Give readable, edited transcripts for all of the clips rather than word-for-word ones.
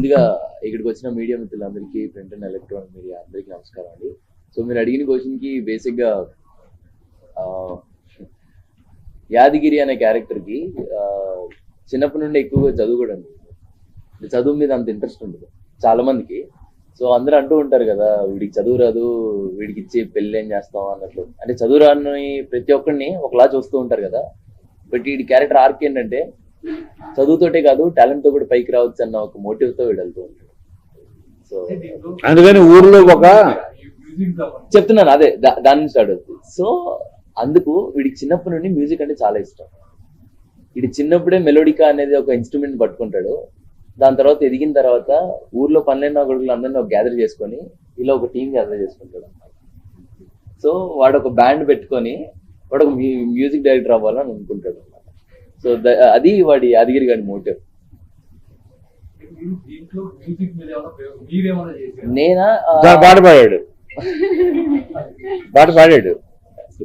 ముందుగా ఇక్కడికి వచ్చిన మీడియా మిత్రులందరికీ, ప్రింట్ అండ్ ఎలక్ట్రానిక్ మీడియా అందరికీ నమస్కారం అండి. సో మీరు అడిగిన క్వశ్చన్కి బేసిక్గా యాదగిరి అనే క్యారెక్టర్కి చిన్నప్పటి నుండి ఎక్కువగా చదువు కూడా ఉంది. చదువు మీద అంత ఇంట్రెస్ట్ ఉండదు చాలా మందికి. సో అందరూ అంటూ ఉంటారు కదా, వీడికి చదువు రాదు, వీడికి ఇచ్చి పెళ్ళి ఏం చేస్తాం అన్నట్లు. అంటే చదువు రాని ప్రతి ఒక్కరిని ఒకలా చూస్తూ ఉంటారు కదా. బట్ వీడి క్యారెక్టర్ ఆర్క్ ఏంటంటే చదువుతోటే కాదు టాలెంట్ తో కూడా పైకి రావచ్చు అన్న ఒక మోటివ్ తో వీడు వెళ్తూ ఉంటాడు. సో అందుకని ఊర్లో ఒక చెప్తున్నాను, అదే దాని నుంచి స్టార్ట్ అవుతుంది. సో అందుకు వీడికి చిన్నప్పటి నుండి మ్యూజిక్ అంటే చాలా ఇష్టం. వీడి చిన్నప్పుడే మెలోడికా అనేది ఒక ఇన్స్ట్రుమెంట్ పట్టుకుంటాడు. దాని తర్వాత ఎదిగిన తర్వాత ఊర్లో పన్నెండు కొడుకులు అందరినీ ఒక గ్యాదర్ చేసుకొని ఇలా ఒక టీం గ్యాదర్ చేసుకుంటాడు అన్నమాట. సో వాడు ఒక బ్యాండ్ పెట్టుకొని వాడు ఒక మ్యూజిక్ డైరెక్టర్ అవ్వాలని అనుకుంటాడు అన్నమాట. సో అది వాడి యాదగిరి గారి మోటివ్. నేనా పాట పాడాడు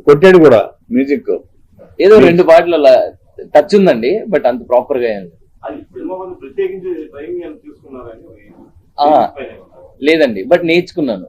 కొట్టాడు కూడా మ్యూజిక్. ఏదో 2 పాటలు అలా టచ్ ఉందండి, బట్ అంత ప్రాపర్ గా లేదండి, బట్ నేర్చుకున్నాను.